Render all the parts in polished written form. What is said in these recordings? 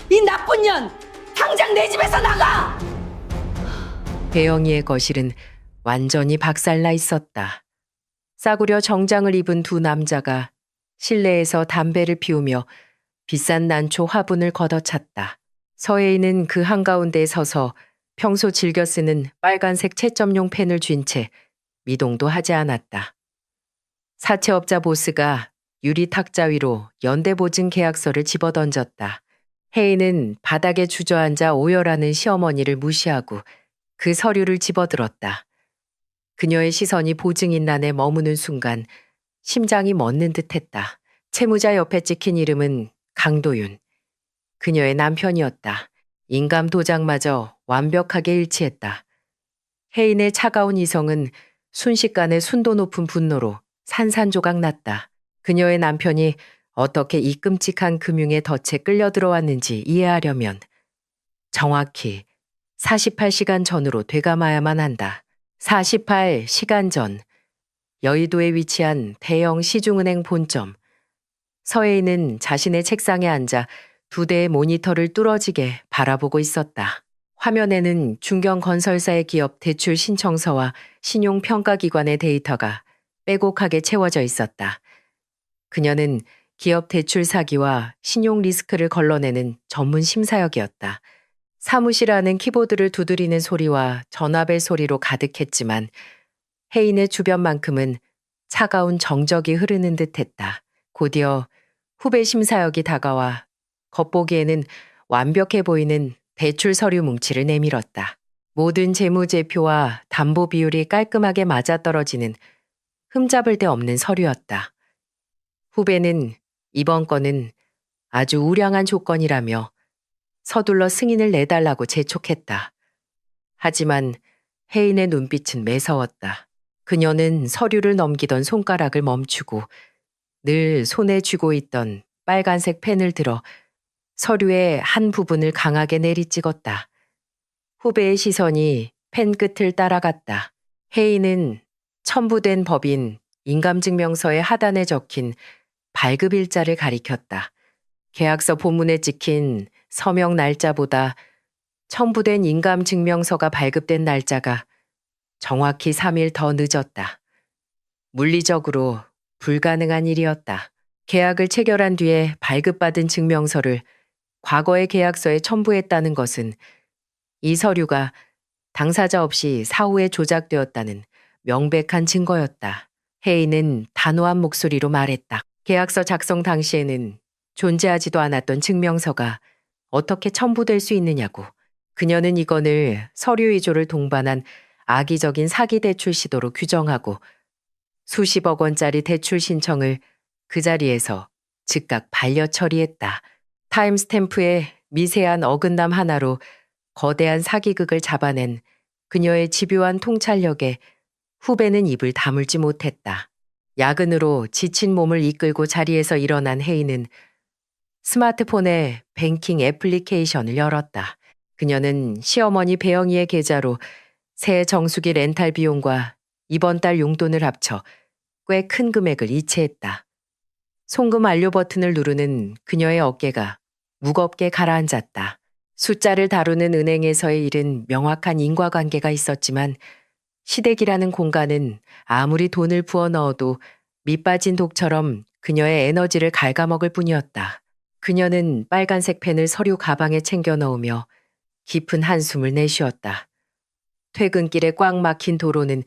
이 나쁜 년! 당장 내 집에서 나가! 배영이의 거실은 완전히 박살나 있었다. 싸구려 정장을 입은 두 남자가 실내에서 담배를 피우며 비싼 난초 화분을 걷어찼다. 서혜인은 그 한가운데에 서서 평소 즐겨 쓰는 빨간색 채점용 펜을 쥔 채 미동도 하지 않았다. 사채업자 보스가 유리 탁자 위로 연대보증 계약서를 집어던졌다. 혜인은 바닥에 주저앉아 오열하는 시어머니를 무시하고 그 서류를 집어들었다. 그녀의 시선이 보증인란에 머무는 순간 심장이 멎는 듯했다. 채무자 옆에 찍힌 이름은 강도윤. 그녀의 남편이었다. 인감 도장마저 완벽하게 일치했다. 혜인의 차가운 이성은 순식간에 순도 높은 분노로 산산조각 났다. 그녀의 남편이 어떻게 이 끔찍한 금융의 덫에 끌려 들어왔는지 이해하려면 정확히 48시간 전으로 되감아야만 한다. 48시간 전, 여의도에 위치한 대형 시중은행 본점. 서혜인은 자신의 책상에 앉아 두 대의 모니터를 뚫어지게 바라보고 있었다. 화면에는 중견건설사의 기업 대출 신청서와 신용평가기관의 데이터가 빼곡하게 채워져 있었다. 그녀는 기업 대출 사기와 신용 리스크를 걸러내는 전문 심사역이었다. 사무실 안은 키보드를 두드리는 소리와 전화벨 소리로 가득했지만 혜인의 주변만큼은 차가운 정적이 흐르는 듯했다. 곧이어 후배 심사역이 다가와 겉보기에는 완벽해 보이는 대출 서류 뭉치를 내밀었다. 모든 재무제표와 담보 비율이 깔끔하게 맞아떨어지는 흠잡을 데 없는 서류였다. 후배는 이번 건은 아주 우량한 조건이라며 서둘러 승인을 내달라고 재촉했다. 하지만 혜인의 눈빛은 매서웠다. 그녀는 서류를 넘기던 손가락을 멈추고 늘 손에 쥐고 있던 빨간색 펜을 들어 서류의 한 부분을 강하게 내리찍었다. 후배의 시선이 펜 끝을 따라갔다. 혜인은 첨부된 법인 인감증명서의 하단에 적힌 발급일자를 가리켰다. 계약서 본문에 찍힌 서명 날짜보다 첨부된 인감증명서가 발급된 날짜가 정확히 3일 더 늦었다. 물리적으로 불가능한 일이었다. 계약을 체결한 뒤에 발급받은 증명서를 과거의 계약서에 첨부했다는 것은 이 서류가 당사자 없이 사후에 조작되었다는 명백한 증거였다. 혜인은 단호한 목소리로 말했다. 계약서 작성 당시에는 존재하지도 않았던 증명서가 어떻게 첨부될 수 있느냐고. 그녀는 이건을 서류 위조를 동반한 악의적인 사기 대출 시도로 규정하고 수십억 원짜리 대출 신청을 그 자리에서 즉각 반려 처리했다. 타임스탬프의 미세한 어긋남 하나로 거대한 사기극을 잡아낸 그녀의 집요한 통찰력에 후배는 입을 다물지 못했다. 야근으로 지친 몸을 이끌고 자리에서 일어난 혜인은 스마트폰에 뱅킹 애플리케이션을 열었다. 그녀는 시어머니 배영이의 계좌로 새 정수기 렌탈 비용과 이번 달 용돈을 합쳐 꽤 큰 금액을 이체했다. 송금 완료 버튼을 누르는 그녀의 어깨가 무겁게 가라앉았다. 숫자를 다루는 은행에서의 일은 명확한 인과관계가 있었지만 시댁이라는 공간은 아무리 돈을 부어 넣어도 밑빠진 독처럼 그녀의 에너지를 갉아먹을 뿐이었다. 그녀는 빨간색 펜을 서류 가방에 챙겨 넣으며 깊은 한숨을 내쉬었다. 퇴근길에 꽉 막힌 도로는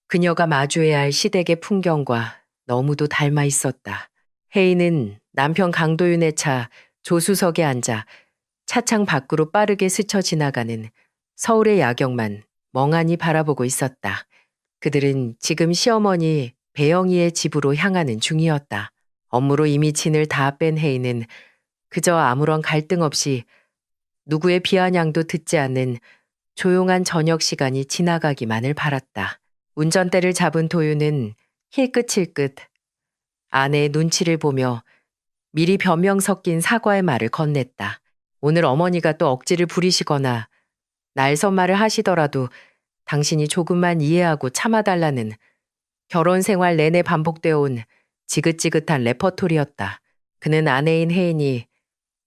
그녀가 마주해야 할 시댁의 풍경과 너무도 닮아 있었다. 혜인은 남편 강도윤의 차 조수석에 앉아 차창 밖으로 빠르게 스쳐 지나가는 서울의 야경만 멍하니 바라보고 있었다. 그들은 지금 시어머니 배영이의 집으로 향하는 중이었다. 업무로 이미 진을 다 뺀 혜인은 그저 아무런 갈등 없이 누구의 비아냥도 듣지 않는 조용한 저녁 시간이 지나가기만을 바랐다. 운전대를 잡은 도윤은 힐끗힐끗 아내의 눈치를 보며 미리 변명 섞인 사과의 말을 건넸다. 오늘 어머니가 또 억지를 부리시거나 날선말을 하시더라도 당신이 조금만 이해하고 참아달라는 결혼 생활 내내 반복되어 온 지긋지긋한 레퍼토리였다. 그는 아내인 혜인이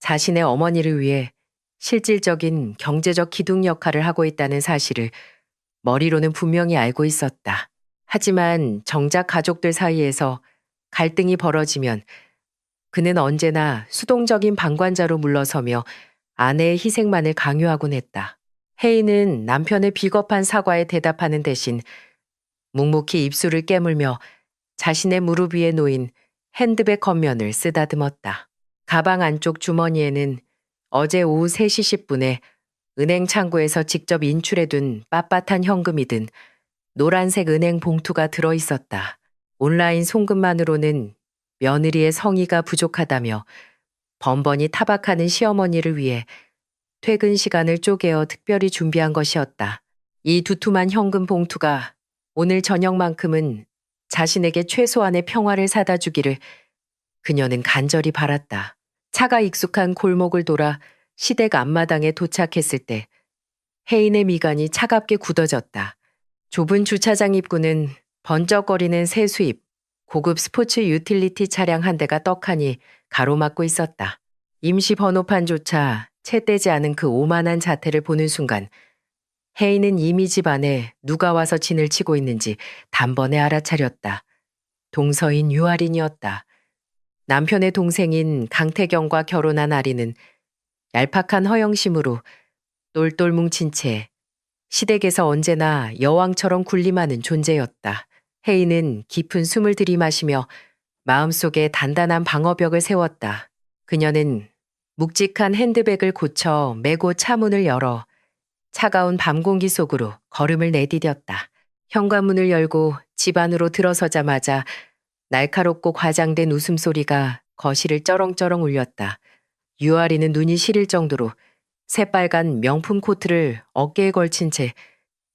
자신의 어머니를 위해 실질적인 경제적 기둥 역할을 하고 있다는 사실을 머리로는 분명히 알고 있었다. 하지만 정작 가족들 사이에서 갈등이 벌어지면 그는 언제나 수동적인 방관자로 물러서며 아내의 희생만을 강요하곤 했다. 혜인은 남편의 비겁한 사과에 대답하는 대신 묵묵히 입술을 깨물며 자신의 무릎 위에 놓인 핸드백 겉면을 쓰다듬었다. 가방 안쪽 주머니에는 어제 오후 3시 10분에 은행 창구에서 직접 인출해둔 빳빳한 현금이 든 노란색 은행 봉투가 들어 있었다. 온라인 송금만으로는 며느리의 성의가 부족하다며 번번이 타박하는 시어머니를 위해 퇴근 시간을 쪼개어 특별히 준비한 것이었다. 이 두툼한 현금 봉투가 오늘 저녁만큼은 자신에게 최소한의 평화를 사다 주기를 그녀는 간절히 바랐다. 차가 익숙한 골목을 돌아 시댁 앞마당에 도착했을 때 혜인의 미간이 차갑게 굳어졌다. 좁은 주차장 입구는 번쩍거리는 새 수입, 고급 스포츠 유틸리티 차량 한 대가 떡하니 가로막고 있었다. 임시 번호판조차 채 떼지 않은 그 오만한 자태를 보는 순간 혜인은 이미 집 안에 누가 와서 진을 치고 있는지 단번에 알아차렸다. 동서인 유아린이었다. 남편의 동생인 강태경과 결혼한 아린은 얄팍한 허영심으로 똘똘 뭉친 채 시댁에서 언제나 여왕처럼 군림하는 존재였다. 혜인은 깊은 숨을 들이마시며 마음속에 단단한 방어벽을 세웠다. 그녀는 묵직한 핸드백을 고쳐 메고 차문을 열어 차가운 밤 공기 속으로 걸음을 내디뎠다. 현관문을 열고 집 안으로 들어서자마자 날카롭고 과장된 웃음소리가 거실을 쩌렁쩌렁 울렸다. 유아리는 눈이 시릴 정도로 새빨간 명품 코트를 어깨에 걸친 채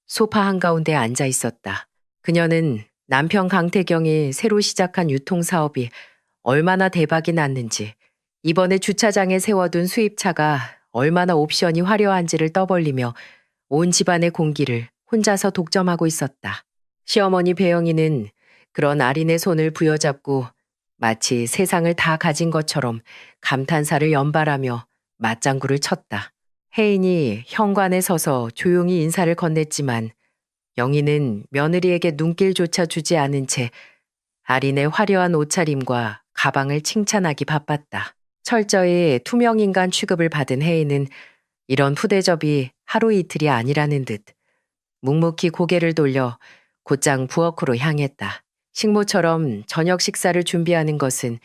소파 한가운데 앉아 있었다. 그녀는 남편 강태경이 새로 시작한 유통사업이 얼마나 대박이 났는지, 이번에 주차장에 세워둔 수입차가 얼마나 옵션이 화려한지를 떠벌리며 온 집안의 공기를 혼자서 독점하고 있었다. 시어머니 배영이는 그런 아린의 손을 부여잡고 마치 세상을 다 가진 것처럼 감탄사를 연발하며 맞장구를 쳤다. 혜인이 현관에 서서 조용히 인사를 건넸지만 영희는 며느리에게 눈길조차 주지 않은 채 아린의 화려한 옷차림과 가방을 칭찬하기 바빴다. 철저히 투명인간 취급을 받은 혜인은 이런 푸대접이 하루 이틀이 아니라는 듯 묵묵히 고개를 돌려 곧장 부엌으로 향했다. 식모처럼 저녁 식사를 준비하는 것은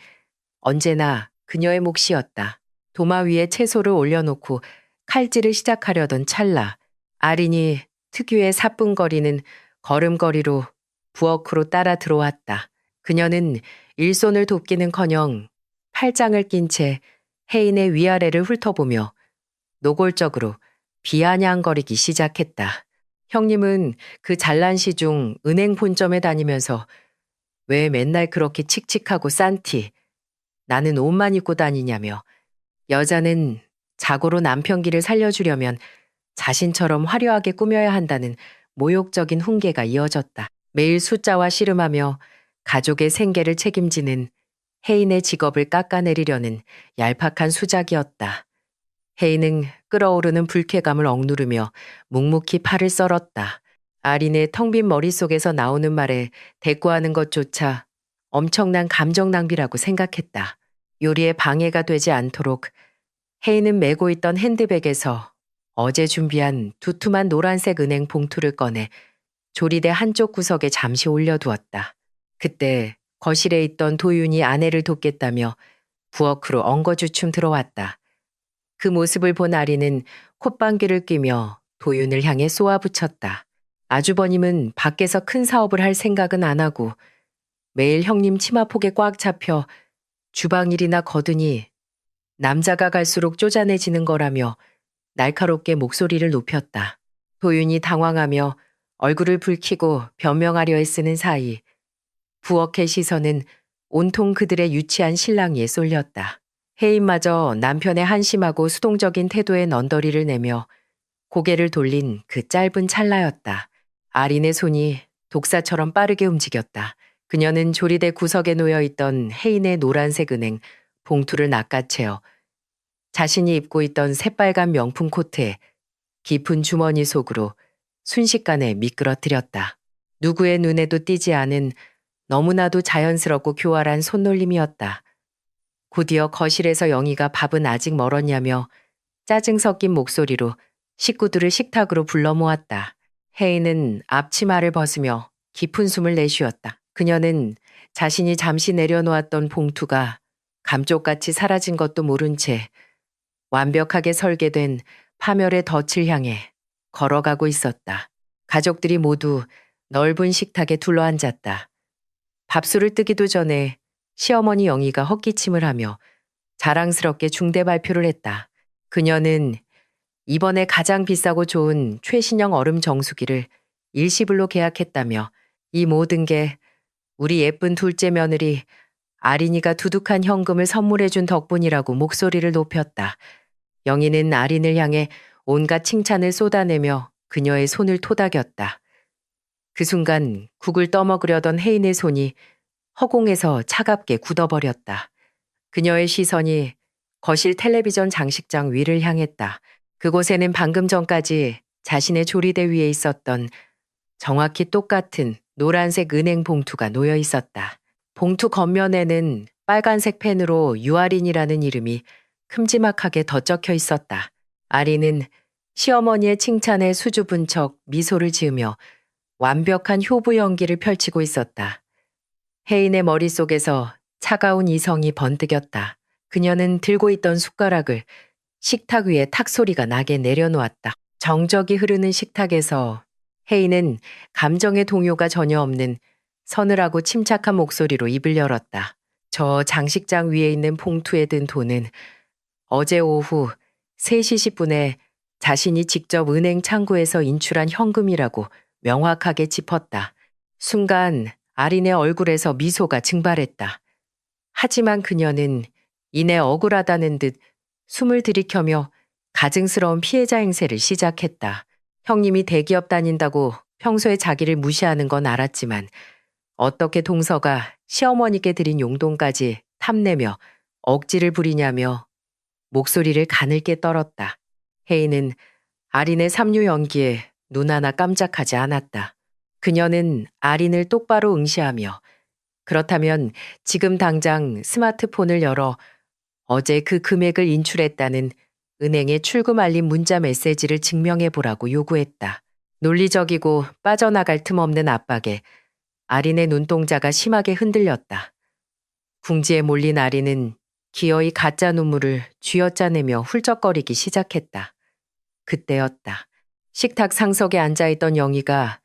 언제나 그녀의 몫이었다. 도마 위에 채소를 올려놓고 칼질을 시작하려던 찰나 아린이 특유의 사뿐거리는 걸음걸이로 부엌으로 따라 들어왔다. 그녀는 일손을 돕기는커녕 팔짱을 낀 채 혜인의 위아래를 훑어보며 노골적으로 비아냥거리기 시작했다. 형님은 그 잘난 시중 은행 본점에 다니면서 왜 맨날 그렇게 칙칙하고 싼티, 나는 옷만 입고 다니냐며 여자는 자고로 남편 길을 살려주려면 자신처럼 화려하게 꾸며야 한다는 모욕적인 훈계가 이어졌다. 매일 숫자와 씨름하며 가족의 생계를 책임지는 혜인의 직업을 깎아내리려는 얄팍한 수작이었다. 혜인은 끓어오르는 불쾌감을 억누르며 묵묵히 팔을 썰었다. 아린의 텅 빈 머릿속에서 나오는 말에 대꾸하는 것조차 엄청난 감정 낭비라고 생각했다. 요리에 방해가 되지 않도록 혜인은 메고 있던 핸드백에서 어제 준비한 두툼한 노란색 은행 봉투를 꺼내 조리대 한쪽 구석에 잠시 올려두었다. 그때 거실에 있던 도윤이 아내를 돕겠다며 부엌으로 엉거주춤 들어왔다. 그 모습을 본 아리는 콧방귀를 뀌며 도윤을 향해 쏘아붙였다. 아주버님은 밖에서 큰 사업을 할 생각은 안 하고 매일 형님 치마폭에 꽉 잡혀 주방일이나 거드니 남자가 갈수록 쪼잔해지는 거라며 날카롭게 목소리를 높였다. 도윤이 당황하며 얼굴을 붉히고 변명하려 애쓰는 사이 부엌의 시선은 온통 그들의 유치한 신랑이에 쏠렸다. 혜인마저 남편의 한심하고 수동적인 태도에 넌더리를 내며 고개를 돌린 그 짧은 찰나였다. 아린의 손이 독사처럼 빠르게 움직였다. 그녀는 조리대 구석에 놓여있던 혜인의 노란색 은행 봉투를 낚아채어 자신이 입고 있던 새빨간 명품 코트에 깊은 주머니 속으로 순식간에 미끄러뜨렸다. 누구의 눈에도 띄지 않은 너무나도 자연스럽고 교활한 손놀림이었다. 곧이어 거실에서 영희가 밥은 아직 멀었냐며 짜증 섞인 목소리로 식구들을 식탁으로 불러 모았다. 혜인은 앞치마를 벗으며 깊은 숨을 내쉬었다. 그녀는 자신이 잠시 내려놓았던 봉투가 감쪽같이 사라진 것도 모른 채 완벽하게 설계된 파멸의 덫을 향해 걸어가고 있었다. 가족들이 모두 넓은 식탁에 둘러앉았다. 밥술을 뜨기도 전에 시어머니 영희가 헛기침을 하며 자랑스럽게 중대 발표를 했다. 그녀는 이번에 가장 비싸고 좋은 최신형 얼음 정수기를 일시불로 계약했다며 이 모든 게 우리 예쁜 둘째 며느리 아린이가 두둑한 현금을 선물해준 덕분이라고 목소리를 높였다. 영희는 아린을 향해 온갖 칭찬을 쏟아내며 그녀의 손을 토닥였다. 그 순간 국을 떠먹으려던 혜인의 손이 허공에서 차갑게 굳어버렸다. 그녀의 시선이 거실 텔레비전 장식장 위를 향했다. 그곳에는 방금 전까지 자신의 조리대 위에 있었던 정확히 똑같은 노란색 은행 봉투가 놓여 있었다. 봉투 겉면에는 빨간색 펜으로 유아린이라는 이름이 큼지막하게 덧적혀 있었다. 아린은 시어머니의 칭찬에 수줍은 척 미소를 지으며 완벽한 효부 연기를 펼치고 있었다. 혜인의 머릿속에서 차가운 이성이 번뜩였다. 그녀는 들고 있던 숟가락을 식탁 위에 탁 소리가 나게 내려놓았다. 정적이 흐르는 식탁에서 혜인은 감정의 동요가 전혀 없는 서늘하고 침착한 목소리로 입을 열었다. 저 장식장 위에 있는 봉투에 든 돈은 어제 오후 3시 10분에 자신이 직접 은행 창구에서 인출한 현금이라고 명확하게 짚었다. 순간 아린의 얼굴에서 미소가 증발했다. 하지만 그녀는 이내 억울하다는 듯 숨을 들이켜며 가증스러운 피해자 행세를 시작했다. 형님이 대기업 다닌다고 평소에 자기를 무시하는 건 알았지만 어떻게 동서가 시어머니께 드린 용돈까지 탐내며 억지를 부리냐며 목소리를 가늘게 떨었다. 혜인은 아린의 삼류 연기에 눈 하나 깜짝하지 않았다. 그녀는 아린을 똑바로 응시하며 그렇다면 지금 당장 스마트폰을 열어 어제 그 금액을 인출했다는 은행의 출금 알림 문자 메시지를 증명해보라고 요구했다. 논리적이고 빠져나갈 틈 없는 압박에 아린의 눈동자가 심하게 흔들렸다. 궁지에 몰린 아린은 기어이 가짜 눈물을 쥐어짜내며 훌쩍거리기 시작했다. 그때였다. 식탁 상석에 앉아있던 영희가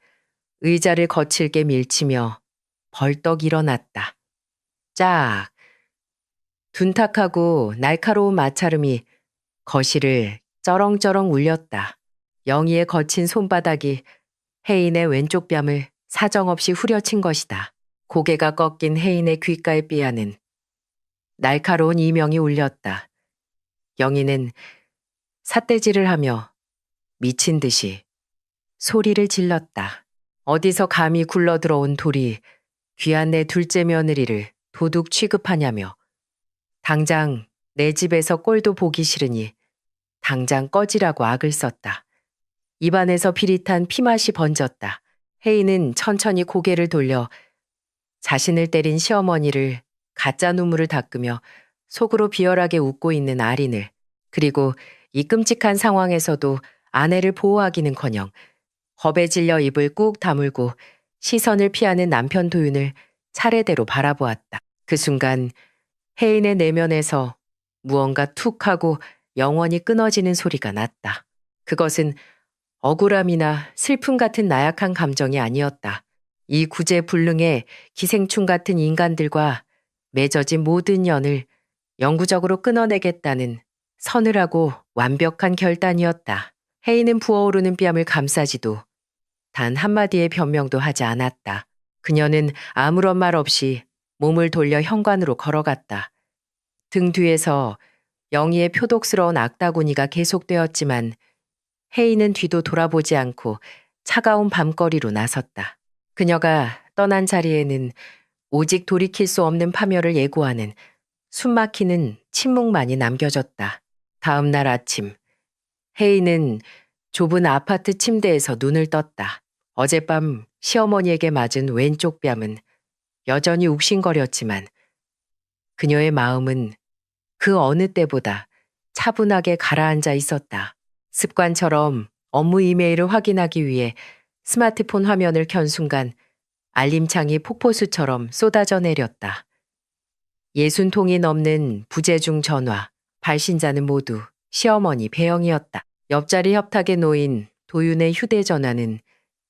의자를 거칠게 밀치며 벌떡 일어났다. 짝! 둔탁하고 날카로운 마찰음이 거실을 쩌렁쩌렁 울렸다. 영희의 거친 손바닥이 혜인의 왼쪽 뺨을 사정없이 후려친 것이다. 고개가 꺾인 혜인의 귓가에 삐하는 날카로운 이명이 울렸다. 영희는 삿대질을 하며 미친 듯이 소리를 질렀다. 어디서 감히 굴러들어온 돌이 귀한 내 둘째 며느리를 도둑 취급하냐며 당장 내 집에서 꼴도 보기 싫으니 당장 꺼지라고 악을 썼다. 입안에서 비릿한 피맛이 번졌다. 혜인은 천천히 고개를 돌려 자신을 때린 시어머니를 가짜 눈물을 닦으며 속으로 비열하게 웃고 있는 아린을, 그리고 이 끔찍한 상황에서도 아내를 보호하기는커녕 겁에 질려 입을 꾹 다물고 시선을 피하는 남편 도윤을 차례대로 바라보았다. 그 순간 혜인의 내면에서 무언가 툭 하고 영원히 끊어지는 소리가 났다. 그것은 억울함이나 슬픔 같은 나약한 감정이 아니었다. 이 구제불능의 기생충 같은 인간들과 맺어진 모든 연을 영구적으로 끊어내겠다는 서늘하고 완벽한 결단이었다. 혜인은 부어오르는 뺨을 감싸지도 단 한마디의 변명도 하지 않았다. 그녀는 아무런 말 없이 몸을 돌려 현관으로 걸어갔다. 등 뒤에서 영희의 표독스러운 악다구니가 계속되었지만 혜인은 뒤도 돌아보지 않고 차가운 밤거리로 나섰다. 그녀가 떠난 자리에는 오직 돌이킬 수 없는 파멸을 예고하는 숨막히는 침묵만이 남겨졌다. 다음 날 아침, 혜인은 좁은 아파트 침대에서 눈을 떴다. 어젯밤 시어머니에게 맞은 왼쪽 뺨은 여전히 욱신거렸지만 그녀의 마음은 그 어느 때보다 차분하게 가라앉아 있었다. 습관처럼 업무 이메일을 확인하기 위해 스마트폰 화면을 켠 순간 알림창이 폭포수처럼 쏟아져 내렸다. 60통이 넘는 부재중 전화, 발신자는 모두 시어머니 배영이었다. 옆자리 협탁에 놓인 도윤의 휴대전화는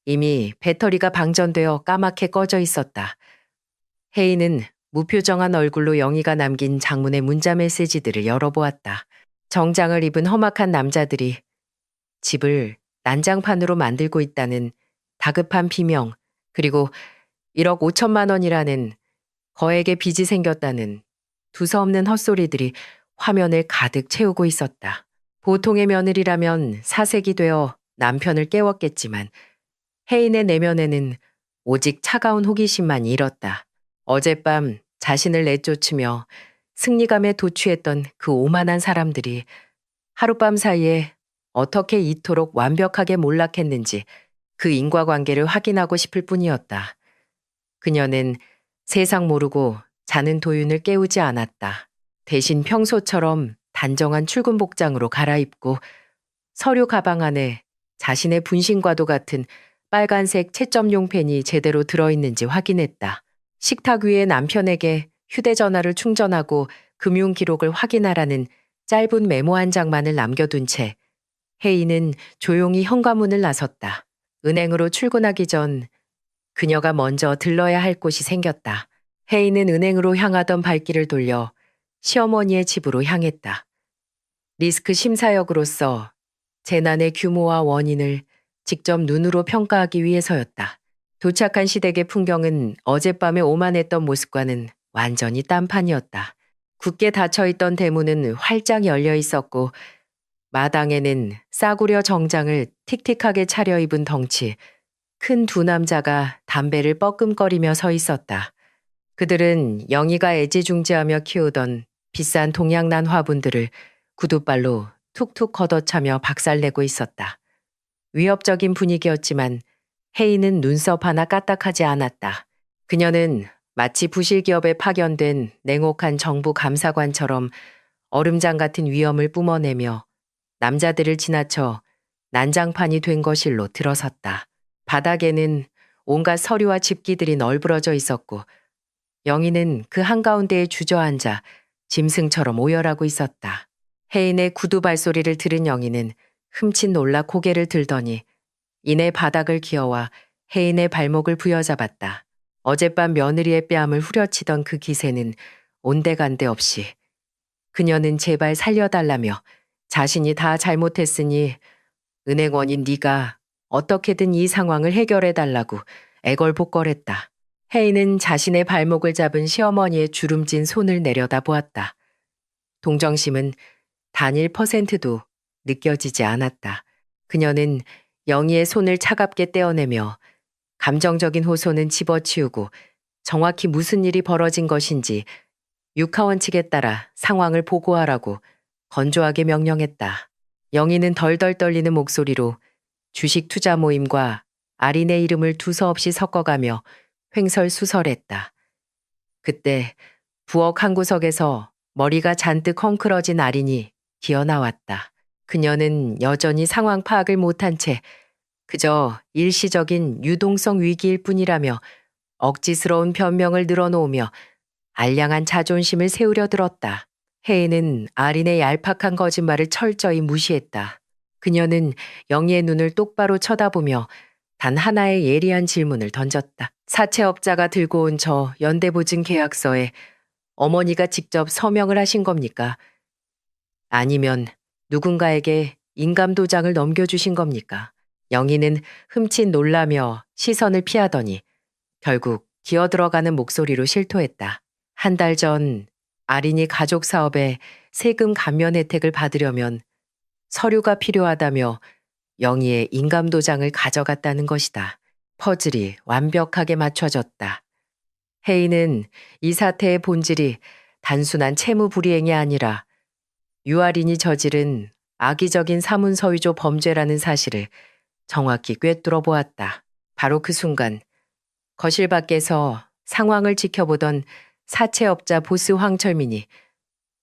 이미 배터리가 방전되어 까맣게 꺼져 있었다. 혜인은 무표정한 얼굴로 영희가 남긴 장문의 문자 메시지들을 열어보았다. 정장을 입은 험악한 남자들이 집을 난장판으로 만들고 있다는 다급한 비명, 그리고 1억 5천만 원이라는 거액의 빚이 생겼다는 두서없는 헛소리들이 화면을 가득 채우고 있었다. 보통의 며느리라면 사색이 되어 남편을 깨웠겠지만 혜인의 내면에는 오직 차가운 호기심만 일었다. 어젯밤 자신을 내쫓으며 승리감에 도취했던 그 오만한 사람들이 하룻밤 사이에 어떻게 이토록 완벽하게 몰락했는지 그 인과관계를 확인하고 싶을 뿐이었다. 그녀는 세상 모르고 자는 도윤을 깨우지 않았다. 대신 평소처럼 단정한 출근 복장으로 갈아입고 서류 가방 안에 자신의 분신과도 같은 빨간색 채점용 펜이 제대로 들어있는지 확인했다. 식탁 위에 남편에게 휴대전화를 충전하고 금융 기록을 확인하라는 짧은 메모 한 장만을 남겨둔 채 혜인은 조용히 현관문을 나섰다. 은행으로 출근하기 전 그녀가 먼저 들러야 할 곳이 생겼다. 혜인은 은행으로 향하던 발길을 돌려 시어머니의 집으로 향했다. 리스크 심사역으로서 재난의 규모와 원인을 직접 눈으로 평가하기 위해서였다. 도착한 시댁의 풍경은 어젯밤에 오만했던 모습과는 완전히 딴판이었다. 굳게 닫혀있던 대문은 활짝 열려 있었고 마당에는 싸구려 정장을 틱틱하게 차려입은 덩치, 큰 두 남자가 담배를 뻐끔거리며 서 있었다. 그들은 영희가 애지중지하며 키우던 비싼 동양난 화분들을 구두발로 툭툭 걷어차며 박살내고 있었다. 위협적인 분위기였지만 혜인은 눈썹 하나 까딱하지 않았다. 그녀는 마치 부실기업에 파견된 냉혹한 정부 감사관처럼 얼음장 같은 위험을 뿜어내며 남자들을 지나쳐 난장판이 된 거실로 들어섰다. 바닥에는 온갖 서류와 집기들이 널브러져 있었고 영희는 그 한가운데에 주저앉아 짐승처럼 오열하고 있었다. 혜인의 구두 발소리를 들은 영희는 흠칫 놀라 고개를 들더니 이내 바닥을 기어와 혜인의 발목을 부여잡았다. 어젯밤 며느리의 뺨을 후려치던 그 기세는 온데간데 없이 그녀는 제발 살려달라며 자신이 다 잘못했으니 은행원인 네가 어떻게든 이 상황을 해결해달라고 애걸복걸했다. 혜인은 자신의 발목을 잡은 시어머니의 주름진 손을 내려다 보았다. 동정심은 단 1%도 느껴지지 않았다. 그녀는 영희의 손을 차갑게 떼어내며 감정적인 호소는 집어치우고 정확히 무슨 일이 벌어진 것인지 육하원 측에 따라 상황을 보고하라고 건조하게 명령했다. 영희는 덜덜 떨리는 목소리로 주식 투자 모임과 아린의 이름을 두서없이 섞어가며 횡설수설했다. 그때 부엌 한 구석에서 머리가 잔뜩 헝클어진 아린이 기어나왔다. 그녀는 여전히 상황 파악을 못한 채 그저 일시적인 유동성 위기일 뿐이라며 억지스러운 변명을 늘어놓으며 알량한 자존심을 세우려 들었다. 혜인은 아린의 얄팍한 거짓말을 철저히 무시했다. 그녀는 영희의 눈을 똑바로 쳐다보며 단 하나의 예리한 질문을 던졌다. 사채업자가 들고 온 저 연대보증 계약서에 어머니가 직접 서명을 하신 겁니까? 아니면 누군가에게 인감도장을 넘겨주신 겁니까? 영희는 흠칫 놀라며 시선을 피하더니 결국 기어들어가는 목소리로 실토했다. 한 달 전 아린이 가족 사업에 세금 감면 혜택을 받으려면 서류가 필요하다며 영희의 인감도장을 가져갔다는 것이다. 퍼즐이 완벽하게 맞춰졌다. 혜인은 이 사태의 본질이 단순한 채무 불이행이 아니라 유아린이 저지른 악의적인 사문서위조 범죄라는 사실을 정확히 꿰뚫어 보았다. 바로 그 순간 거실 밖에서 상황을 지켜보던 사채업자 보스 황철민이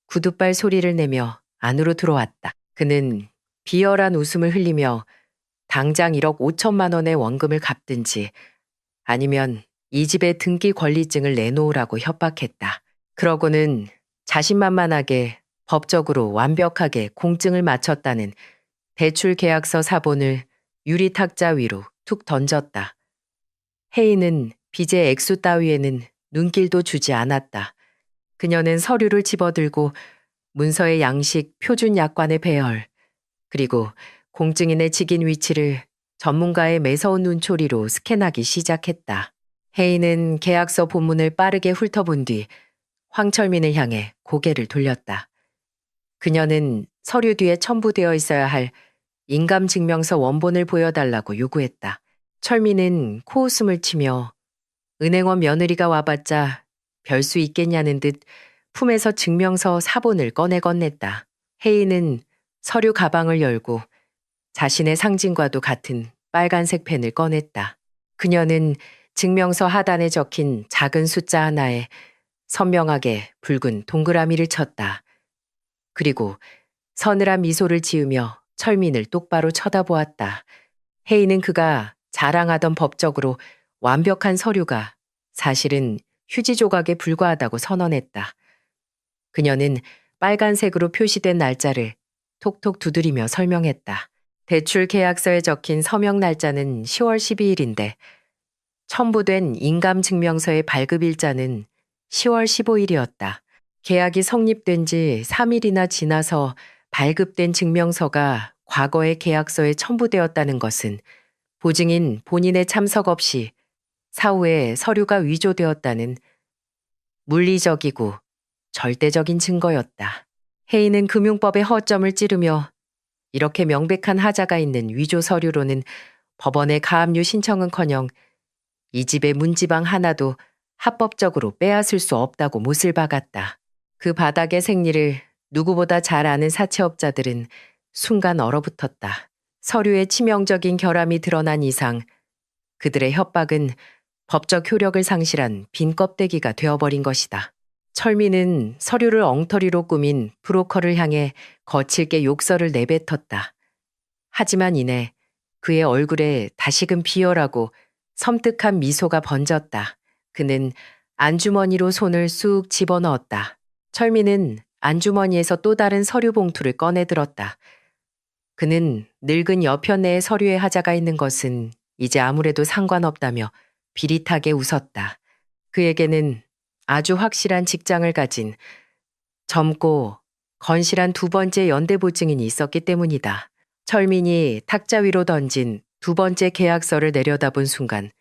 구둣발 소리를 내며 안으로 들어왔다. 그는 비열한 웃음을 흘리며 당장 1억 5천만 원의 원금을 갚든지 아니면 이 집의 등기 권리증을 내놓으라고 협박했다. 그러고는 자신만만하게 법적으로 완벽하게 공증을 마쳤다는 대출 계약서 사본을 유리탁자 위로 툭 던졌다. 혜인은 빚의 액수 따위에는 눈길도 주지 않았다. 그녀는 서류를 집어들고 문서의 양식, 표준 약관의 배열, 그리고 공증인의 직인 위치를 전문가의 매서운 눈초리로 스캔하기 시작했다. 혜인은 계약서 본문을 빠르게 훑어본 뒤 황철민을 향해 고개를 돌렸다. 그녀는 서류 뒤에 첨부되어 있어야 할 인감증명서 원본을 보여달라고 요구했다. 철민은 코웃음을 치며 은행원 며느리가 와봤자 별 수 있겠냐는 듯 품에서 증명서 사본을 꺼내 건넸다. 혜인은 서류 가방을 열고 자신의 상징과도 같은 빨간색 펜을 꺼냈다. 그녀는 증명서 하단에 적힌 작은 숫자 하나에 선명하게 붉은 동그라미를 쳤다. 그리고 서늘한 미소를 지으며 철민을 똑바로 쳐다보았다. 혜인은 그가 자랑하던 법적으로 완벽한 서류가 사실은 휴지 조각에 불과하다고 선언했다. 그녀는 빨간색으로 표시된 날짜를 톡톡 두드리며 설명했다. 대출 계약서에 적힌 서명 날짜는 10월 12일인데 첨부된 인감증명서의 발급일자는 10월 15일이었다. 계약이 성립된 지 3일이나 지나서 발급된 증명서가 과거의 계약서에 첨부되었다는 것은 보증인 본인의 참석 없이 사후에 서류가 위조되었다는 물리적이고 절대적인 증거였다. 혜인은 금융법의 허점을 찌르며 이렇게 명백한 하자가 있는 위조 서류로는 법원에 가압류 신청은커녕 이 집의 문지방 하나도 합법적으로 빼앗을 수 없다고 못을 박았다. 그 바닥의 생리를 누구보다 잘 아는 사채업자들은 순간 얼어붙었다. 서류에 치명적인 결함이 드러난 이상 그들의 협박은 법적 효력을 상실한 빈 껍데기가 되어버린 것이다. 철민은 서류를 엉터리로 꾸민 브로커를 향해 거칠게 욕설을 내뱉었다. 하지만 이내 그의 얼굴에 다시금 비열하고 섬뜩한 미소가 번졌다. 그는 안주머니로 손을 쑥 집어넣었다. 철민은 안주머니에서 또 다른 서류 봉투를 꺼내 들었다. 그는 늙은 여편네의 서류에 하자가 있는 것은 이제 아무래도 상관없다며 비릿하게 웃었다. 그에게는 아주 확실한 직장을 가진 젊고 건실한 두 번째 연대보증인이 있었기 때문이다. 철민이 탁자 위로 던진 두 번째 계약서를 내려다본 순간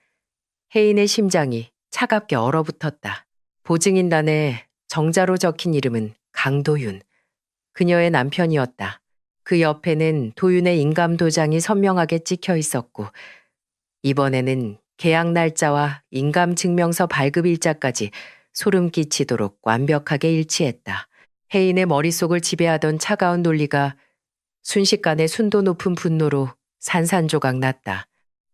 혜인의 심장이 차갑게 얼어붙었다. 보증인단에 정자로 적힌 이름은 강도윤. 그녀의 남편이었다. 그 옆에는 도윤의 인감도장이 선명하게 찍혀 있었고 이번에는 계약 날짜와 인감증명서 발급일자까지 소름 끼치도록 완벽하게 일치했다. 혜인의 머릿속을 지배하던 차가운 논리가 순식간에 순도 높은 분노로 산산조각 났다.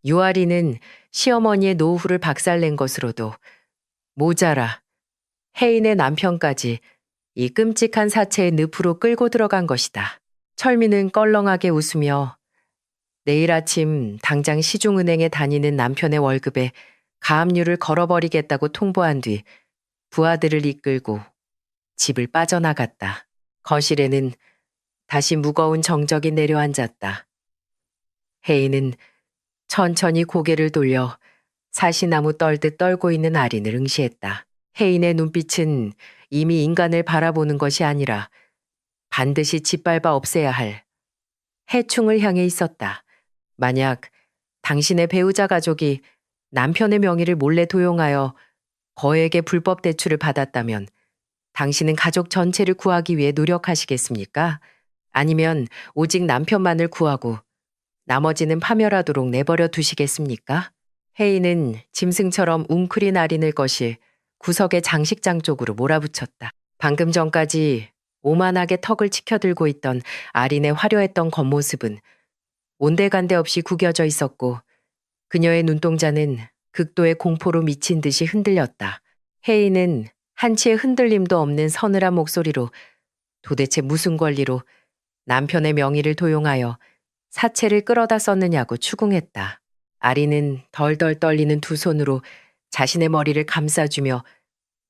유아리는 시어머니의 노후를 박살낸 것으로도 모자라 혜인의 남편까지 이 끔찍한 사체의 늪으로 끌고 들어간 것이다. 철민은 껄렁하게 웃으며 내일 아침 당장 시중은행에 다니는 남편의 월급에 가압류를 걸어버리겠다고 통보한 뒤 부하들을 이끌고 집을 빠져나갔다. 거실에는 다시 무거운 정적이 내려앉았다. 혜인은 천천히 고개를 돌려 사시나무 떨듯 떨고 있는 아린을 응시했다. 혜인의 눈빛은 이미 인간을 바라보는 것이 아니라 반드시 짓밟아 없애야 할 해충을 향해 있었다. 만약 당신의 배우자 가족이 남편의 명의를 몰래 도용하여 거액의 불법 대출을 받았다면 당신은 가족 전체를 구하기 위해 노력하시겠습니까? 아니면 오직 남편만을 구하고 나머지는 파멸하도록 내버려 두시겠습니까? 혜인은 짐승처럼 웅크린 아린을 것이 구석의 장식장 쪽으로 몰아붙였다. 방금 전까지 오만하게 턱을 치켜들고 있던 아린의 화려했던 겉모습은 온데간데 없이 구겨져 있었고 그녀의 눈동자는 극도의 공포로 미친 듯이 흔들렸다. 혜인은 한치의 흔들림도 없는 서늘한 목소리로 도대체 무슨 권리로 남편의 명의를 도용하여 사채를 끌어다 썼느냐고 추궁했다. 아린은 덜덜 떨리는 두 손으로 자신의 머리를 감싸주며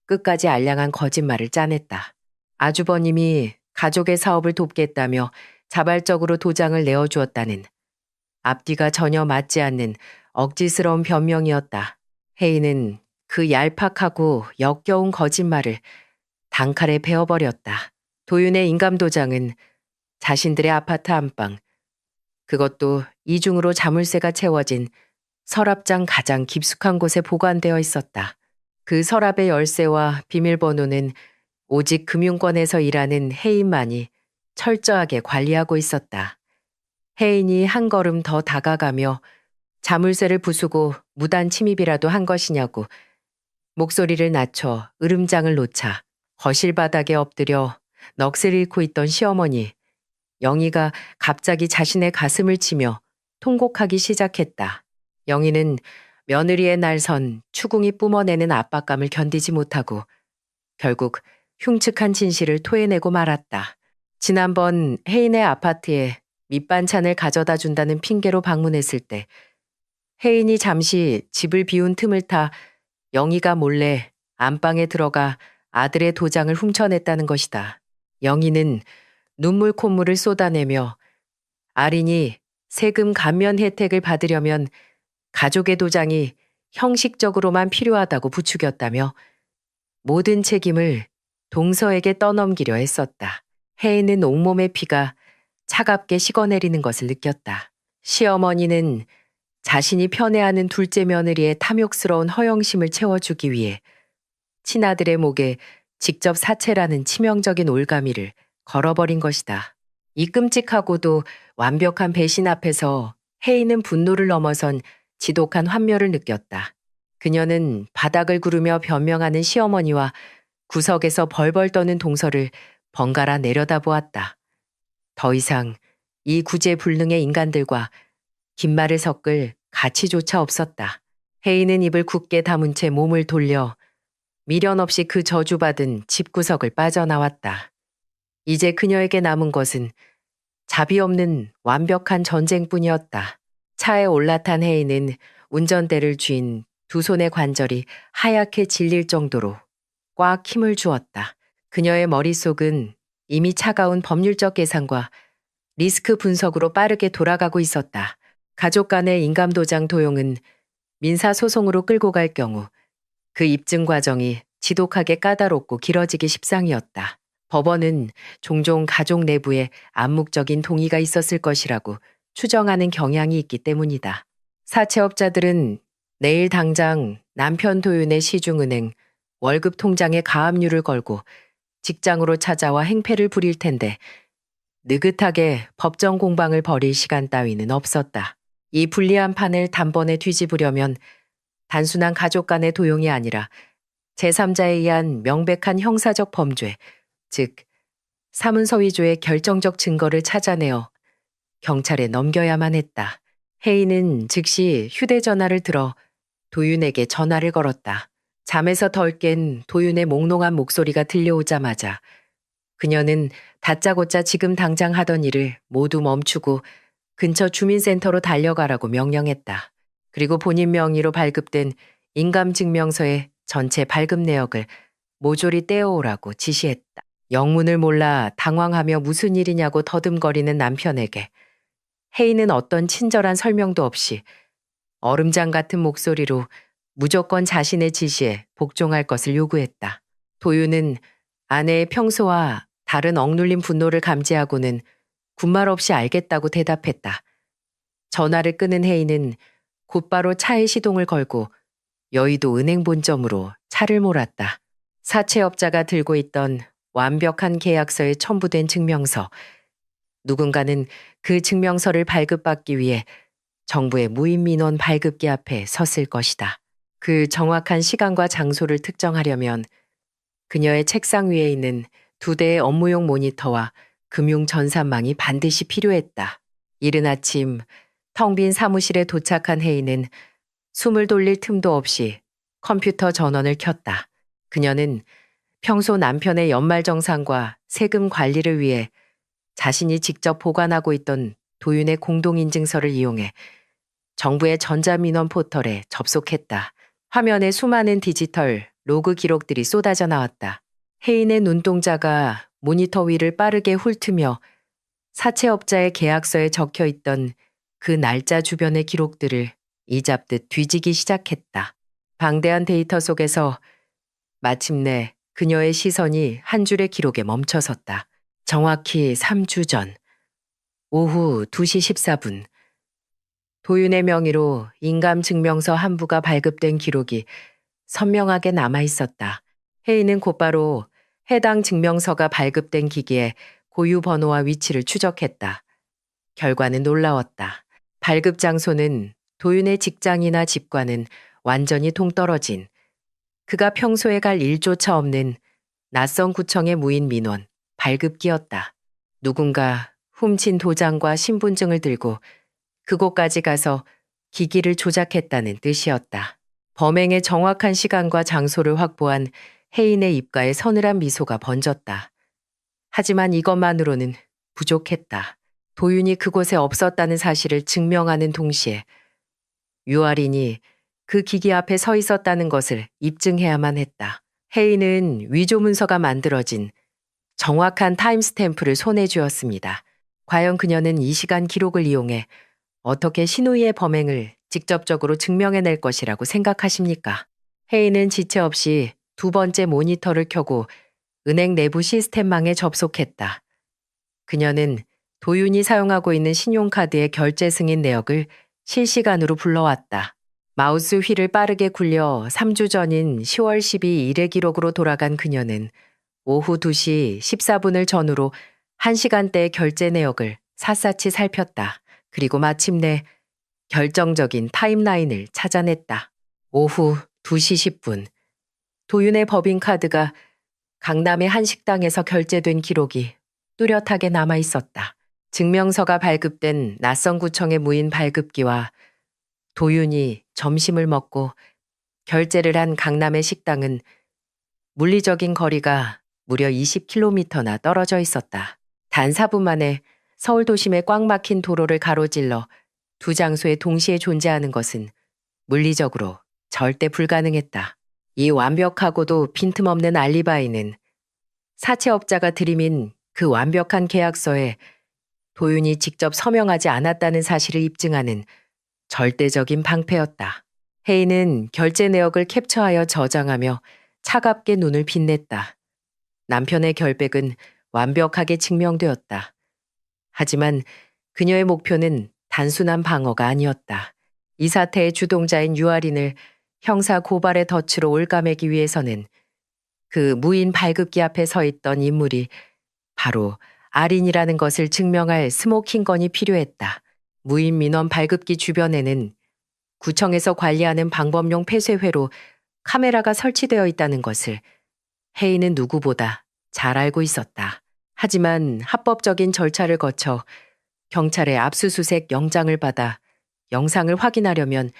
끝까지 알량한 거짓말을 짜냈다. 아주버님이 가족의 사업을 돕겠다며 자발적으로 도장을 내어주었다는 앞뒤가 전혀 맞지 않는 억지스러운 변명이었다. 혜인은 그 얄팍하고 역겨운 거짓말을 단칼에 베어버렸다. 도윤의 인감도장은 자신들의 아파트 안방, 그것도 이중으로 자물쇠가 채워진 서랍장 가장 깊숙한 곳에 보관되어 있었다. 그 서랍의 열쇠와 비밀번호는 오직 금융권에서 일하는 혜인만이 철저하게 관리하고 있었다. 혜인이 한 걸음 더 다가가며 자물쇠를 부수고 무단 침입이라도 한 것이냐고 목소리를 낮춰 으름장을 놓자 거실 바닥에 엎드려 넋을 잃고 있던 시어머니 영희가 갑자기 자신의 가슴을 치며 통곡하기 시작했다. 영희는 며느리의 날선 추궁이 뿜어내는 압박감을 견디지 못하고 결국 흉측한 진실을 토해내고 말았다. 지난번 혜인의 아파트에 밑반찬을 가져다 준다는 핑계로 방문했을 때 혜인이 잠시 집을 비운 틈을 타 영희가 몰래 안방에 들어가 아들의 도장을 훔쳐냈다는 것이다. 영희는 눈물 콧물을 쏟아내며 아린이 세금 감면 혜택을 받으려면 가족의 도장이 형식적으로만 필요하다고 부추겼다며 모든 책임을 동서에게 떠넘기려 했었다. 혜인은 온몸의 피가 차갑게 식어내리는 것을 느꼈다. 시어머니는 자신이 편애하는 둘째 며느리의 탐욕스러운 허영심을 채워주기 위해 친아들의 목에 직접 사채라는 치명적인 올가미를 걸어버린 것이다. 이 끔찍하고도 완벽한 배신 앞에서 혜인은 분노를 넘어선 지독한 환멸을 느꼈다. 그녀는 바닥을 구르며 변명하는 시어머니와 구석에서 벌벌 떠는 동서를 번갈아 내려다보았다. 더 이상 이 구제불능의 인간들과 긴 말을 섞을 가치조차 없었다. 혜인은 입을 굳게 다문 채 몸을 돌려 미련 없이 그 저주받은 집구석을 빠져나왔다. 이제 그녀에게 남은 것은 자비 없는 완벽한 전쟁뿐이었다. 차에 올라탄 혜인은 운전대를 쥔 두 손의 관절이 하얗게 질릴 정도로 꽉 힘을 주었다. 그녀의 머릿속은 이미 차가운 법률적 계산과 리스크 분석으로 빠르게 돌아가고 있었다. 가족 간의 인감도장 도용은 민사소송으로 끌고 갈 경우 그 입증 과정이 지독하게 까다롭고 길어지기 십상이었다. 법원은 종종 가족 내부에 암묵적인 동의가 있었을 것이라고 추정하는 경향이 있기 때문이다. 사채업자들은 내일 당장 남편 도윤의 시중은행 월급 통장에 가압류를 걸고 직장으로 찾아와 행패를 부릴 텐데 느긋하게 법정 공방을 벌일 시간 따위는 없었다. 이 불리한 판을 단번에 뒤집으려면 단순한 가족 간의 도용이 아니라 제3자에 의한 명백한 형사적 범죄, 즉 사문서위조의 결정적 증거를 찾아내어 경찰에 넘겨야만 했다. 혜인은 즉시 휴대전화를 들어 도윤에게 전화를 걸었다. 잠에서 덜 깬 도윤의 몽롱한 목소리가 들려오자마자 그녀는 다짜고짜 지금 당장 하던 일을 모두 멈추고 근처 주민센터로 달려가라고 명령했다. 그리고 본인 명의로 발급된 인감증명서의 전체 발급 내역을 모조리 떼어오라고 지시했다. 영문을 몰라 당황하며 무슨 일이냐고 더듬거리는 남편에게 혜인은 어떤 친절한 설명도 없이 얼음장 같은 목소리로 무조건 자신의 지시에 복종할 것을 요구했다. 도윤은 아내의 평소와 다른 억눌린 분노를 감지하고는 군말 없이 알겠다고 대답했다. 전화를 끊은 혜인은 곧바로 차에 시동을 걸고 여의도 은행 본점으로 차를 몰았다. 사채업자가 들고 있던 완벽한 계약서에 첨부된 증명서. 누군가는 그 증명서를 발급받기 위해 정부의 무인민원 발급기 앞에 섰을 것이다. 그 정확한 시간과 장소를 특정하려면 그녀의 책상 위에 있는 2대의 업무용 모니터와 금융 전산망이 반드시 필요했다. 이른 아침 텅 빈 사무실에 도착한 혜인은 숨을 돌릴 틈도 없이 컴퓨터 전원을 켰다. 그녀는 평소 남편의 연말정산과 세금 관리를 위해 자신이 직접 보관하고 있던 도윤의 공동인증서를 이용해 정부의 전자민원 포털에 접속했다. 화면에 수많은 디지털 로그 기록들이 쏟아져 나왔다. 혜인의 눈동자가 모니터 위를 빠르게 훑으며 사채업자의 계약서에 적혀 있던 그 날짜 주변의 기록들을 이잡듯 뒤지기 시작했다. 방대한 데이터 속에서 마침내 그녀의 시선이 한 줄의 기록에 멈춰섰다. 정확히 3주 전, 오후 2시 14분, 도윤의 명의로 인감증명서 한 부가 발급된 기록이 선명하게 남아 있었다. 혜인은 곧바로 해당 증명서가 발급된 기기의 고유 번호와 위치를 추적했다. 결과는 놀라웠다. 발급 장소는 도윤의 직장이나 집과는 완전히 동떨어진, 그가 평소에 갈 일조차 없는 낯선 구청의 무인 민원, 발급기였다. 누군가 훔친 도장과 신분증을 들고 그곳까지 가서 기기를 조작했다는 뜻이었다. 범행의 정확한 시간과 장소를 확보한 혜인의 입가에 서늘한 미소가 번졌다. 하지만 이것만으로는 부족했다. 도윤이 그곳에 없었다는 사실을 증명하는 동시에 유아린이 그 기기 앞에 서 있었다는 것을 입증해야만 했다. 혜인은 위조 문서가 만들어진 정확한 타임스탬프를 손에 쥐었습니다. 과연 그녀는 이 시간 기록을 이용해 어떻게 신우이의 범행을 직접적으로 증명해낼 것이라고 생각하십니까? 혜인은 지체 없이 2번째 모니터를 켜고 은행 내부 시스템망에 접속했다. 그녀는 도윤이 사용하고 있는 신용카드의 결제 승인 내역을 실시간으로 불러왔다. 마우스 휠을 빠르게 굴려 3주 전인 10월 12일 일의 기록으로 돌아간 그녀는 오후 2시 14분을 전후로 1시간대의 결제 내역을 샅샅이 살폈다. 그리고 마침내 결정적인 타임라인을 찾아냈다. 오후 2시 10분, 도윤의 법인카드가 강남의 한 식당에서 결제된 기록이 뚜렷하게 남아 있었다. 증명서가 발급된 낯선 구청의 무인 발급기와 도윤이 점심을 먹고 결제를 한 강남의 식당은 물리적인 거리가 무려 20km나 떨어져 있었다. 단 4분 만에 서울 도심의 꽉 막힌 도로를 가로질러 2 장소에 동시에 존재하는 것은 물리적으로 절대 불가능했다. 이 완벽하고도 빈틈없는 알리바이는 사채업자가 들이민 그 완벽한 계약서에 도윤이 직접 서명하지 않았다는 사실을 입증하는 절대적인 방패였다. 혜인은 결제 내역을 캡처하여 저장하며 차갑게 눈을 빛냈다. 남편의 결백은 완벽하게 증명되었다. 하지만 그녀의 목표는 단순한 방어가 아니었다. 이 사태의 주동자인 유아린을 형사 고발의 덫으로 올가매기 위해서는 그 무인 발급기 앞에 서 있던 인물이 바로 아린이라는 것을 증명할 스모킹건이 필요했다. 무인 민원 발급기 주변에는 구청에서 관리하는 방범용 폐쇄회로 카메라가 설치되어 있다는 것을 혜인은 누구보다 잘 알고 있었다. 하지만 합법적인 절차를 거쳐 경찰의 압수수색 영장을 받아 영상을 확인하려면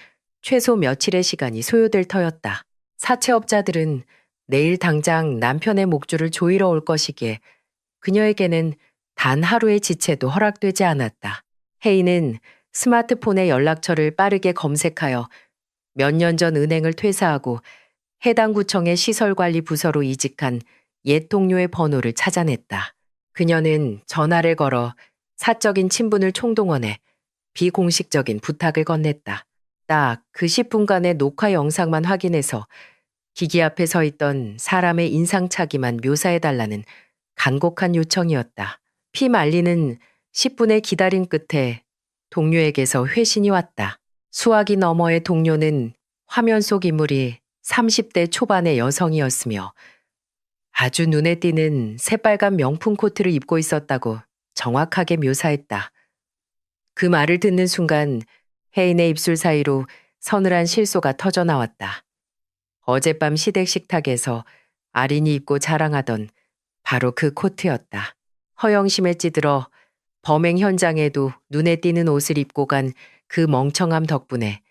최소 며칠의 시간이 소요될 터였다. 사채업자들은 내일 당장 남편의 목줄을 조이러 올 것이기에 그녀에게는 단 하루의 지체도 허락되지 않았다. 혜인은 스마트폰의 연락처를 빠르게 검색하여 몇 년 전 은행을 퇴사하고 해당 구청의 시설관리 부서로 이직한 옛 동료의 번호를 찾아냈다. 그녀는 전화를 걸어 사적인 친분을 총동원해 비공식적인 부탁을 건넸다. 딱 그 10분간의 녹화 영상만 확인해서 기기 앞에 서 있던 사람의 인상착의만 묘사해달라는 간곡한 요청이었다. 피 말리는 10분의 기다림 끝에 동료에게서 회신이 왔다. 수화기 너머의 동료는 화면 속 인물이 30대 초반의 여성이었으며 아주 눈에 띄는 새빨간 명품 코트를 입고 있었다고 정확하게 묘사했다. 그 말을 듣는 순간 혜인의 입술 사이로 서늘한 실소가 터져 나왔다. 어젯밤 시댁 식탁에서 아린이 입고 자랑하던 바로 그 코트였다. 허영심에 찌들어 범행 현장에도 눈에 띄는 옷을 입고 간 그 멍청함 덕분에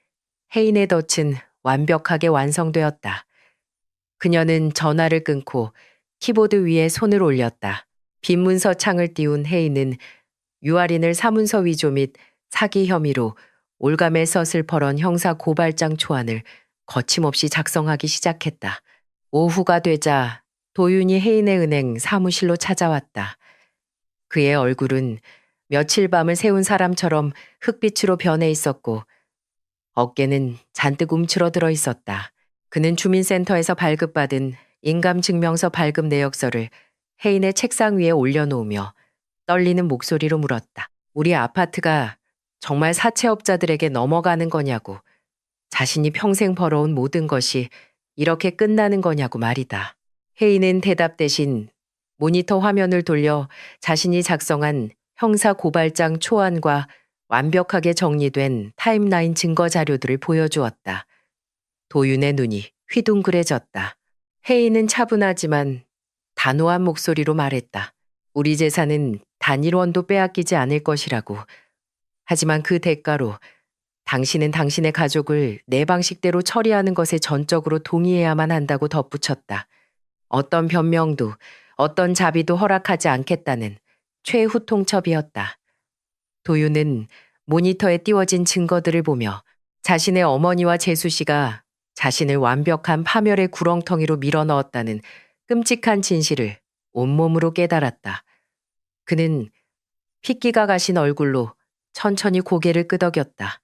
혜인의 덫은 완벽하게 완성되었다. 그녀는 전화를 끊고 키보드 위에 손을 올렸다. 빈 문서 창을 띄운 혜인은 유아린을 사문서 위조 및 사기 혐의로 올감의 서슬 퍼런 형사 고발장 초안을 거침없이 작성하기 시작했다. 오후가 되자 도윤이 혜인의 은행 사무실로 찾아왔다. 그의 얼굴은 며칠 밤을 새운 사람처럼 흑빛으로 변해 있었고 어깨는 잔뜩 움츠러들어 있었다. 그는 주민센터에서 발급받은 인감증명서 발급 내역서를 혜인의 책상 위에 올려놓으며 떨리는 목소리로 물었다. 우리 아파트가 정말 사채업자들에게 넘어가는 거냐고. 자신이 평생 벌어온 모든 것이 이렇게 끝나는 거냐고 말이다. 혜인은 대답 대신 모니터 화면을 돌려 자신이 작성한 형사 고발장 초안과 완벽하게 정리된 타임라인 증거 자료들을 보여주었다. 도윤의 눈이 휘둥그레졌다. 혜인은 차분하지만 단호한 목소리로 말했다. 우리 재산은 단일원도 빼앗기지 않을 것이라고. 하지만 그 대가로 당신은 당신의 가족을 내 방식대로 처리하는 것에 전적으로 동의해야만 한다고 덧붙였다. 어떤 변명도 어떤 자비도 허락하지 않겠다는 최후 통첩이었다. 도윤은 모니터에 띄워진 증거들을 보며 자신의 어머니와 재수 씨가 자신을 완벽한 파멸의 구렁텅이로 밀어넣었다는 끔찍한 진실을 온몸으로 깨달았다. 그는 핏기가 가신 얼굴로 천천히 고개를 끄덕였다.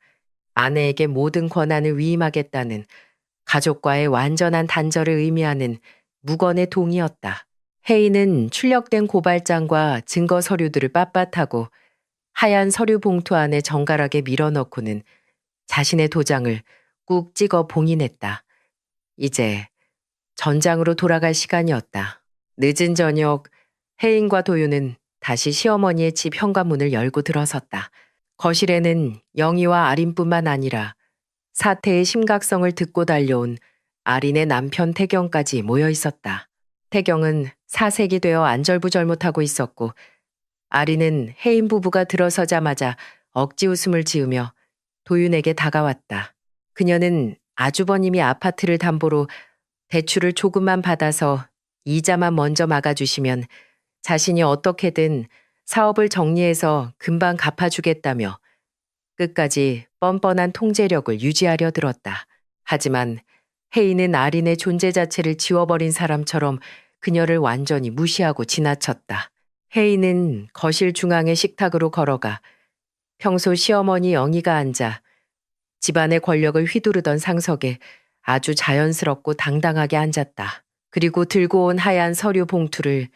아내에게 모든 권한을 위임하겠다는 가족과의 완전한 단절을 의미하는 무건의 동의였다. 혜인은 출력된 고발장과 증거 서류들을 빳빳하고 하얀 서류 봉투 안에 정갈하게 밀어넣고는 자신의 도장을 꾹 찍어 봉인했다. 이제 전장으로 돌아갈 시간이었다. 늦은 저녁 혜인과 도윤은 다시 시어머니의 집 현관문을 열고 들어섰다. 거실에는 영희와 아린뿐만 아니라 사태의 심각성을 듣고 달려온 아린의 남편 태경까지 모여 있었다. 태경은 사색이 되어 안절부절못하고 있었고 아린은 혜인 부부가 들어서자마자 억지 웃음을 지으며 도윤에게 다가왔다. 그녀는 아주버님이 아파트를 담보로 대출을 조금만 받아서 이자만 먼저 막아주시면 자신이 어떻게든 사업을 정리해서 금방 갚아주겠다며 끝까지 뻔뻔한 통제력을 유지하려 들었다. 하지만 혜인은 아린의 존재 자체를 지워버린 사람처럼 그녀를 완전히 무시하고 지나쳤다. 혜인은 거실 중앙의 식탁으로 걸어가 평소 시어머니 영희가 앉아 집안의 권력을 휘두르던 상석에 아주 자연스럽고 당당하게 앉았다. 그리고 들고 온 하얀 서류 봉투를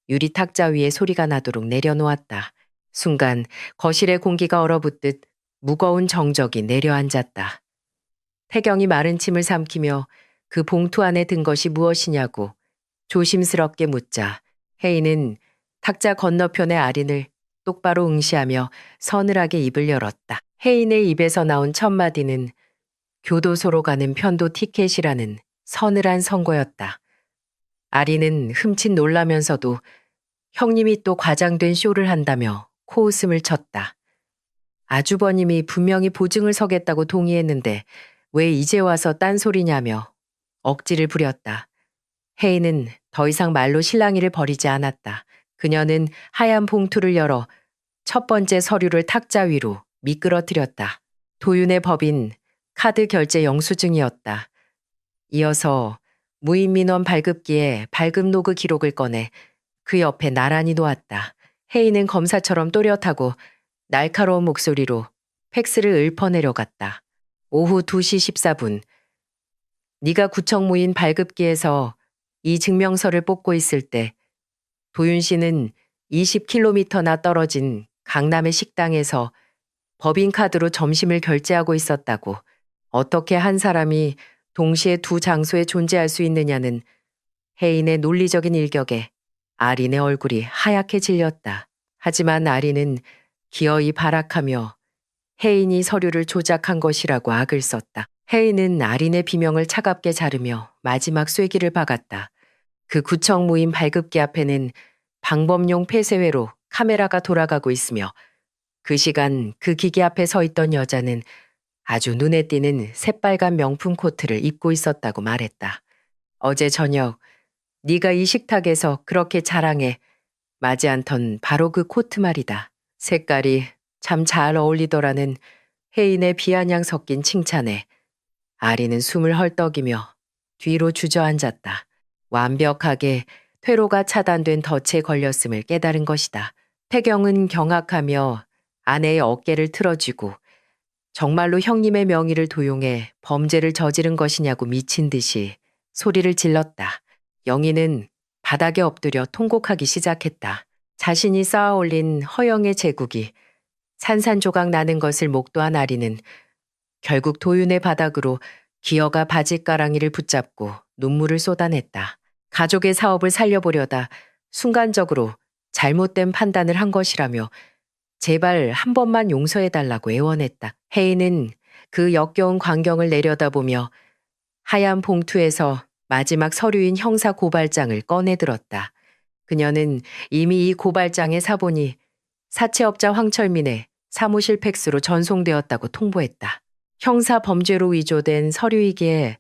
유리 탁자 위에 소리가 나도록 내려놓았다. 순간 거실의 공기가 얼어붙듯 무거운 정적이 내려앉았다. 태경이 마른 침을 삼키며 그 봉투 안에 든 것이 무엇이냐고 조심스럽게 묻자 혜인은 탁자 건너편의 아린을 똑바로 응시하며 서늘하게 입을 열었다. 혜인의 입에서 나온 첫 마디는 교도소로 가는 편도 티켓이라는 서늘한 선고였다. 아린은 흠칫 놀라면서도 형님이 또 과장된 쇼를 한다며 코웃음을 쳤다. 아주버님이 분명히 보증을 서겠다고 동의했는데 왜 이제 와서 딴소리냐며 억지를 부렸다. 혜인은 더 이상 말로 실랑이를 벌이지 않았다. 그녀는 하얀 봉투를 열어 첫 번째 서류를 탁자 위로 미끄러뜨렸다. 도윤의 법인 카드 결제 영수증이었다. 이어서 무인민원 발급기에 발급 로그 기록을 꺼내 그 옆에 나란히 놓았다. 혜인은 검사처럼 또렷하고 날카로운 목소리로 팩스를 읊어내려갔다. 오후 2시 14분. 네가 구청 무인 발급기에서 이 증명서를 뽑고 있을 때 도윤 씨는 20km나 떨어진 강남의 식당에서 법인카드로 점심을 결제하고 있었다고. 어떻게 한 사람이 동시에 두 장소에 존재할 수 있느냐는 혜인의 논리적인 일격에 아린의 얼굴이 하얗게 질렸다. 하지만 아린은 기어이 발악하며 혜인이 서류를 조작한 것이라고 악을 썼다. 혜인은 아린의 비명을 차갑게 자르며 마지막 쐐기를 박았다. 그 구청 무인 발급기 앞에는 방범용 폐쇄회로 카메라가 돌아가고 있으며 그 시간 그 기계 앞에 서 있던 여자는 아주 눈에 띄는 새빨간 명품 코트를 입고 있었다고 말했다. 어제 저녁 네가 이 식탁에서 그렇게 자랑해 마지 않던 바로 그 코트 말이다. 색깔이 참 잘 어울리더라는 혜인의 비아냥 섞인 칭찬에 아리는 숨을 헐떡이며 뒤로 주저앉았다. 완벽하게 퇴로가 차단된 덫에 걸렸음을 깨달은 것이다. 태경은 경악하며 아내의 어깨를 틀어쥐고 정말로 형님의 명의를 도용해 범죄를 저지른 것이냐고 미친 듯이 소리를 질렀다. 영희는 바닥에 엎드려 통곡하기 시작했다. 자신이 쌓아올린 허영의 제국이 산산조각 나는 것을 목도한 아리는 결국 도윤의 바닥으로 기어가 바짓가랑이를 붙잡고 눈물을 쏟아냈다. 가족의 사업을 살려보려다 순간적으로 잘못된 판단을 한 것이라며 제발 한 번만 용서해달라고 애원했다. 혜인은 그 역겨운 광경을 내려다보며 하얀 봉투에서 마지막 서류인 형사 고발장을 꺼내들었다. 그녀는 이미 이 고발장의 사본이 사채업자 황철민의 사무실 팩스로 전송되었다고 통보했다. 형사 범죄로 위조된 서류이기에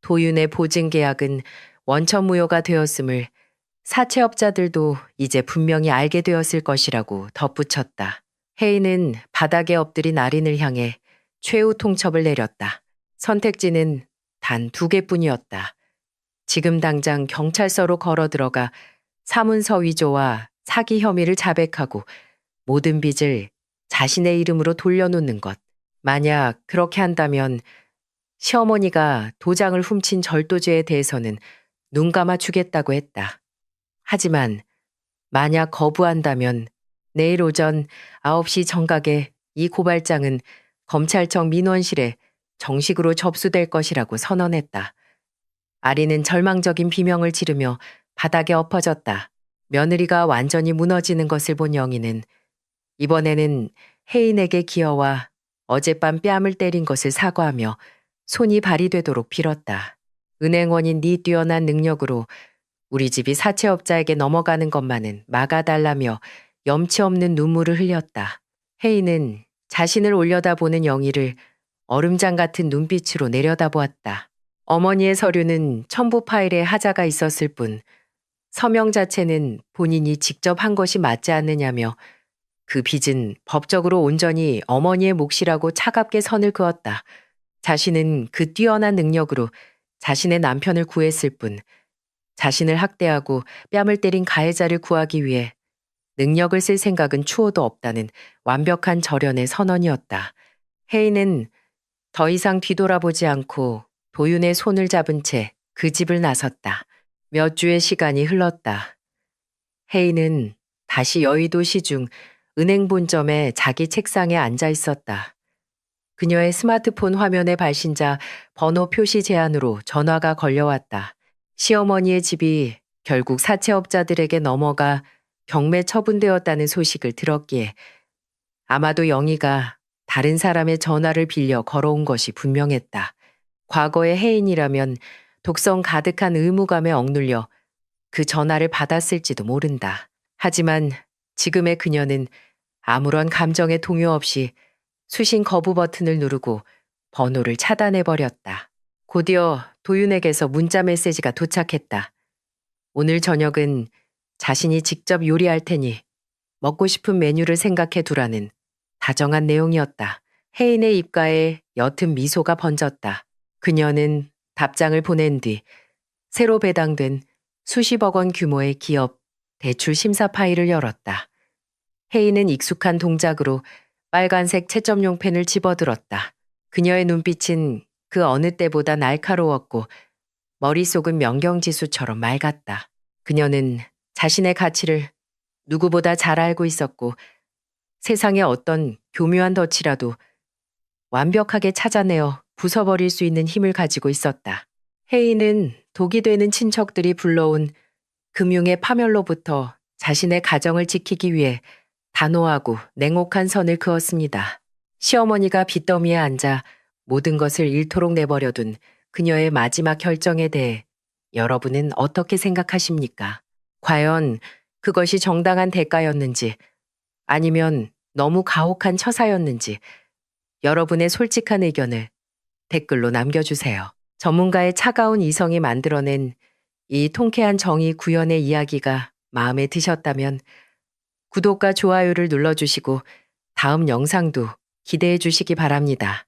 도윤의 보증계약은 원천무효가 되었음을 사채업자들도 이제 분명히 알게 되었을 것이라고 덧붙였다. 혜인은 바닥에 엎드린 아린을 향해 최후 통첩을 내렸다. 선택지는 단 2개뿐이었다. 지금 당장 경찰서로 걸어 들어가 사문서 위조와 사기 혐의를 자백하고 모든 빚을 자신의 이름으로 돌려놓는 것. 만약 그렇게 한다면 시어머니가 도장을 훔친 절도죄에 대해서는 눈 감아 주겠다고 했다. 하지만 만약 거부한다면 내일 오전 9시 정각에 이 고발장은 검찰청 민원실에 정식으로 접수될 것이라고 선언했다. 아리는 절망적인 비명을 지르며 바닥에 엎어졌다. 며느리가 완전히 무너지는 것을 본 영희는 이번에는 혜인에게 기어와 어젯밤 뺨을 때린 것을 사과하며 손이 발휘되도록 빌었다. 은행원인 네 뛰어난 능력으로 우리 집이 사채업자에게 넘어가는 것만은 막아달라며 염치 없는 눈물을 흘렸다. 혜인은 자신을 올려다보는 영희를 얼음장 같은 눈빛으로 내려다보았다. 어머니의 서류는 첨부 파일에 하자가 있었을 뿐 서명 자체는 본인이 직접 한 것이 맞지 않느냐며 그 빚은 법적으로 온전히 어머니의 몫이라고 차갑게 선을 그었다. 자신은 그 뛰어난 능력으로 자신의 남편을 구했을 뿐 자신을 학대하고 뺨을 때린 가해자를 구하기 위해 능력을 쓸 생각은 추호도 없다는 완벽한 절연의 선언이었다. 혜인은 더 이상 뒤돌아보지 않고 도윤의 손을 잡은 채 그 집을 나섰다. 몇 주의 시간이 흘렀다. 혜인은 다시 여의도 시중 은행 본점에 자기 책상에 앉아 있었다. 그녀의 스마트폰 화면의 발신자 번호 표시 제한으로 전화가 걸려왔다. 시어머니의 집이 결국 사채업자들에게 넘어가 경매 처분되었다는 소식을 들었기에 아마도 영희가 다른 사람의 전화를 빌려 걸어온 것이 분명했다. 과거의 혜인이라면 독성 가득한 의무감에 억눌려 그 전화를 받았을지도 모른다. 하지만 지금의 그녀는 아무런 감정의 동요 없이 수신 거부 버튼을 누르고 번호를 차단해버렸다. 곧이어 도윤에게서 문자 메시지가 도착했다. 오늘 저녁은 자신이 직접 요리할 테니 먹고 싶은 메뉴를 생각해 두라는 다정한 내용이었다. 혜인의 입가에 옅은 미소가 번졌다. 그녀는 답장을 보낸 뒤 새로 배당된 수십억 원 규모의 기업 대출 심사 파일을 열었다. 혜인은 익숙한 동작으로 빨간색 채점용 펜을 집어들었다. 그녀의 눈빛은 그 어느 때보다 날카로웠고 머릿속은 명경지수처럼 맑았다. 그녀는 자신의 가치를 누구보다 잘 알고 있었고 세상의 어떤 교묘한 덫이라도 완벽하게 찾아내어 부숴버릴 수 있는 힘을 가지고 있었다. 혜인은 독이 되는 친척들이 불러온 금융의 파멸로부터 자신의 가정을 지키기 위해 단호하고 냉혹한 선을 그었습니다. 시어머니가 빚더미에 앉아 모든 것을 잃도록 내버려둔 그녀의 마지막 결정에 대해 여러분은 어떻게 생각하십니까? 과연 그것이 정당한 대가였는지 아니면 너무 가혹한 처사였는지 여러분의 솔직한 의견을 댓글로 남겨주세요. 전문가의 차가운 이성이 만들어낸 이 통쾌한 정의 구현의 이야기가 마음에 드셨다면 구독과 좋아요를 눌러주시고 다음 영상도 기대해 주시기 바랍니다.